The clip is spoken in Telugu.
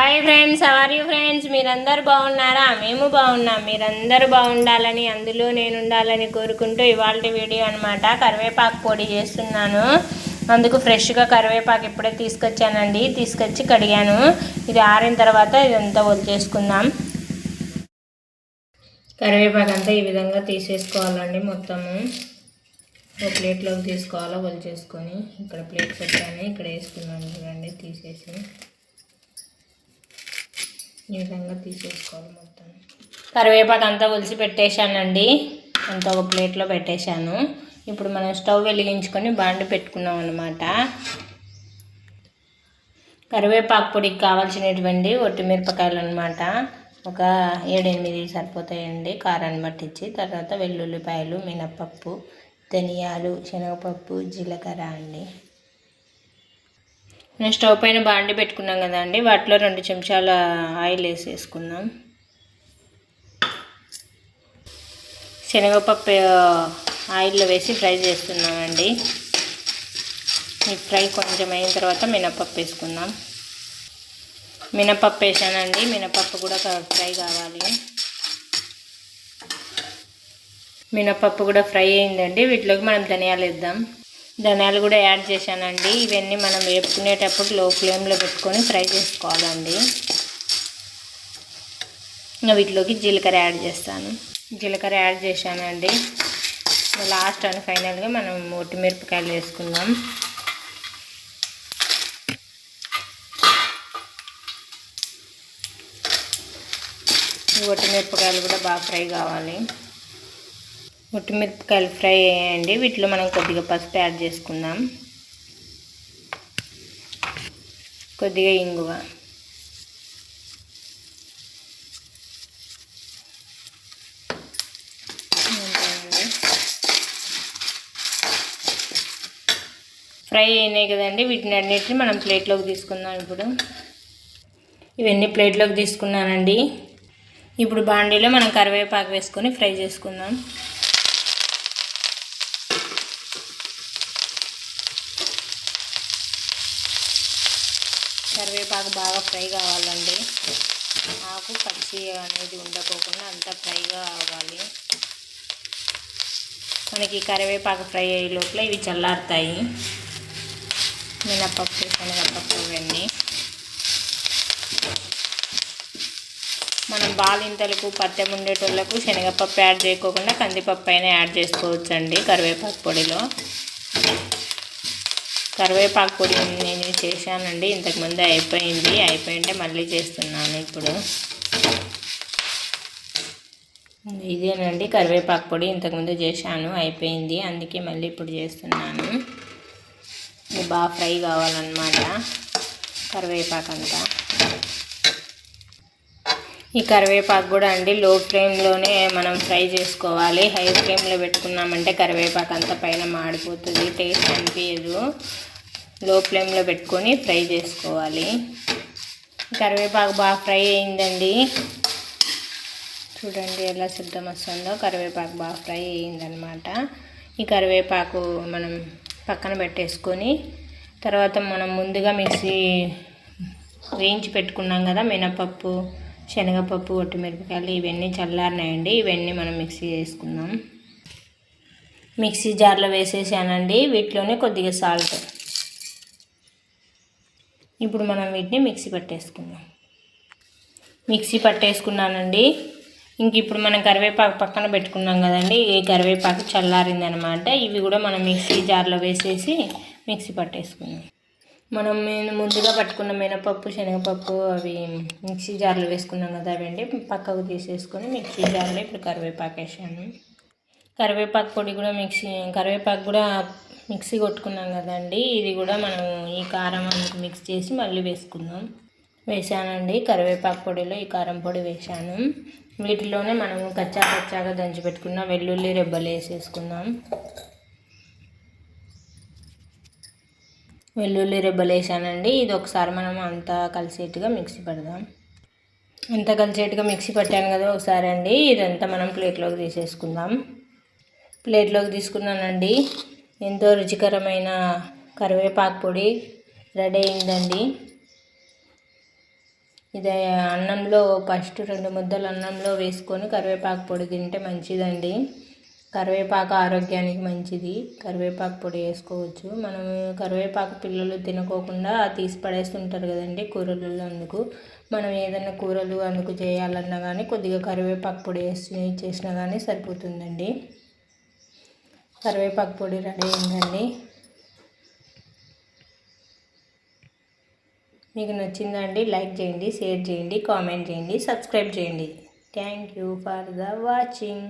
Hi friends, are you friends? మీరందరూ బాగున్నారా? మేము బాగున్నాం. మీరందరూ బాగుండాలని, అందులో నేను ఉండాలని కోరుకుంటూ ఇవాళ వీడియో అనమాట. కరివేపాకు పొడి చేస్తున్నాను. అందుకు ఫ్రెష్గా కరివేపాకు ఇప్పుడే తీసుకొచ్చానండి. తీసుకొచ్చి కడిగాను. ఇది ఆరిన తర్వాత ఇదంతా వదిలేసుకుందాం. కరివేపాకు అంతా ఈ విధంగా తీసేసుకోవాలండి. మొత్తము ఒక ప్లేట్లోకి తీసుకోవాలో వదిలేసుకొని ఇక్కడ ప్లేట్ పెట్టాను. ఇక్కడ వేసుకున్నాను చూడండి. తీసేసి ఈ విధంగా తీసేసుకోవాలి. మొత్తం కరివేపాకు అంతా ఒలిసి పెట్టేశానండి. అంతా ఒక ప్లేట్లో పెట్టేశాను. ఇప్పుడు మనం స్టవ్ వెలిగించుకొని బాండి పెట్టుకున్నాం అన్నమాట. కరివేపాకు పొడికి కావాల్సినటువంటి ఒట్టిమిరపకాయలు అనమాట. ఒక 7-8 సరిపోతాయండి కారాన్ని పట్టించి. తర్వాత వెల్లుల్లిపాయలు, మినపప్పు, ధనియాలు, శనగపప్పు, జీలకర్ర అండి. నేను స్టవ్ పైన బాండి పెట్టుకున్నాం కదండి. వాటిలో 2 చెంచాల ఆయిల్ వేసేసుకుందాం. శనగపప్పు ఆయిల్లో వేసి ఫ్రై చేస్తున్నామండి. ఈ ఫ్రై కొంచెం అయిన తర్వాత మినపప్పు వేసుకుందాం. మినపప్పు వేసానండి. మినపప్పు కూడా ఫ్రై కావాలి. మినపప్పు కూడా ఫ్రై అయిందండి. వీటిలోకి మనం ధనియాలు వేద్దాం. ధనియాలు కూడా యాడ్ చేశానండి. ఇవన్నీ మనం వేపుకునేటప్పుడు లో ఫ్లేమ్లో పెట్టుకొని ఫ్రై చేసుకోవాలండి. ఇంకా వీటిలోకి జీలకర్ర యాడ్ చేస్తాను. జీలకర్ర యాడ్ చేశానండి. లాస్ట్ అండ్ ఫైనల్గా మనం ఒట్టిమిరపకాయలు వేసుకుందాం. ఈ ఒట్టిమిరపకాయలు కూడా బాగా ఫ్రై కావాలి. ఒట్టిమిరపకాయలు ఫ్రై అయ్యాయండి. వీటిలో మనం కొద్దిగా పసుపు యాడ్ చేసుకుందాం. కొద్దిగా ఇంగువ, ఫ్రై అయినాయి కదండి. వీటిని అన్నిటిని మనం ప్లేట్లోకి తీసుకుందాం. ఇప్పుడు ఇవన్నీ ప్లేట్లోకి తీసుకున్నానండి. ఇప్పుడు బాండీలో మనం కరివేపాకు వేసుకొని ఫ్రై చేసుకుందాం. కరివేపాకు బాగా ఫ్రై కావాలండి. ఆకు పచ్చి అనేది ఉండకోకుండా అంతా ఫ్రైగా అవ్వాలి. మనకి కరివేపాకు ఫ్రై అయ్యే లోపల ఇవి చల్లారుతాయి. మినపప్పు, శనగపప్పు ఇవన్నీ మనం బాలింతలకు, పత్తెం ఉండేటోళ్ళకు శనగపప్పు యాడ్ చేయకోకుండా కందిపప్పు అయినా యాడ్ చేసుకోవచ్చు అండి కరివేపాకు పొడిలో. కరివేపాకు పొడి నేను చేశానండి. ఇంతకుముందు అయిపోయింటే మళ్ళీ చేస్తున్నాను. ఇప్పుడు ఇదేనండి కరివేపాకు పొడి. ఇంతకుముందు చేశాను, అయిపోయింది. అందుకే మళ్ళీ ఇప్పుడు చేస్తున్నాను. ఇది బాగా ఫ్రై కావాలన్నమాట కరివేపాకు అంతా. ఈ కరివేపాకు కూడా అండి లో ఫ్లేమ్లోనే మనం ఫ్రై చేసుకోవాలి. హై ఫ్లేమ్లో పెట్టుకున్నామంటే కరివేపాకు అంతా పైన మాడిపోతుంది, టేస్ట్ అనిపించదు. లో ఫ్లేమ్లో పెట్టుకొని ఫ్రై చేసుకోవాలి. కరివేపాకు బాగా ఫ్రై అయిందండి. చూడండి ఎలా శబ్దం వస్తుందో. కరివేపాకు బాగా ఫ్రై అయిందనమాట. ఈ కరివేపాకు మనం పక్కన పెట్టేసుకొని తర్వాత మనం ముందుగా మిక్సీ వేయించి పెట్టుకున్నాం కదా మినపప్పు, శనగపప్పు, ఒట్టిమిరపకాయలు ఇవన్నీ చల్లారినాయండి. ఇవన్నీ మనం మిక్సీ చేసుకుందాం. మిక్సీ జార్లో వేసేసానండి. వీటిలోనే కొద్దిగా సాల్ట్. ఇప్పుడు మనం వీటిని మిక్సీ పట్టేసుకున్నానండి. ఇంక ఇప్పుడు మనం కరివేపాకు పక్కన పెట్టుకున్నాం కదండి. ఈ కరివేపాకు చల్లారిందనమాట. ఇవి కూడా మనం మిక్సీ జార్లో వేసేసి మిక్సీ పట్టేసుకున్నాం. మనం ముందుగా పట్టుకున్న మినపప్పు, శనగపప్పు అవి మిక్సీ జార్లో వేసుకున్నాం కదా, అవండి పక్కకు తీసేసుకొని మిక్సీ జార్లో ఇప్పుడు కరివేపాకు వేసాను. కరివేపాకు పొడి కూడా కరివేపాకు కూడా మిక్సీ కొట్టుకున్నాం కదండి. ఇది కూడా మనం ఈ కారం మిక్స్ చేసి మళ్ళీ వేసానండి. కరివేపాకు పొడిలో ఈ కారం పొడి వేసాను. వీటిలోనే మనం కచ్చాగా దంచి పెట్టుకున్న వెల్లుల్లి రెబ్బలు వేసేసుకుందాం. వెల్లుల్లి రెబ్బలు వేసానండి. ఇది ఒకసారి మనం అంతా కలిసేట్టుగా మిక్సీ పడదాం. అంతా కలిసేట్టుగా మిక్సీ పట్టాను కదా ఒకసారి అండి. ఇదంతా మనం ప్లేట్లోకి తీసేసుకుందాం. ప్లేట్లోకి తీసుకున్నానండి. ఎంతో రుచికరమైన కరివేపాకు పొడి రెడీ అయిందండి. ఇది అన్నంలో ఫస్ట్ 2 ముద్దలు అన్నంలో వేసుకొని కరివేపాకు పొడి తింటే మంచిదండి. కరివేపాకు ఆరోగ్యానికి మంచిది. కరివేపాకు పొడి వేసుకోవచ్చు. మనం కరివేపాకు పిల్లలు తినుకోకుండా తీసి పడేస్తుంటారు కదండి కూరలలో. అందుకు మనం ఏదైనా కూరలు అందుకు చేయాలన్నా కానీ కొద్దిగా కరివేపాకు పొడి చేసినా కానీ సరిపోతుందండి. కరివేపాకు పొడి రెడీ అయిందండి. మీకు నచ్చిందండి లైక్ చేయండి, షేర్ చేయండి, కామెంట్ చేయండి, సబ్స్క్రైబ్ చేయండి. Thank you for the watching.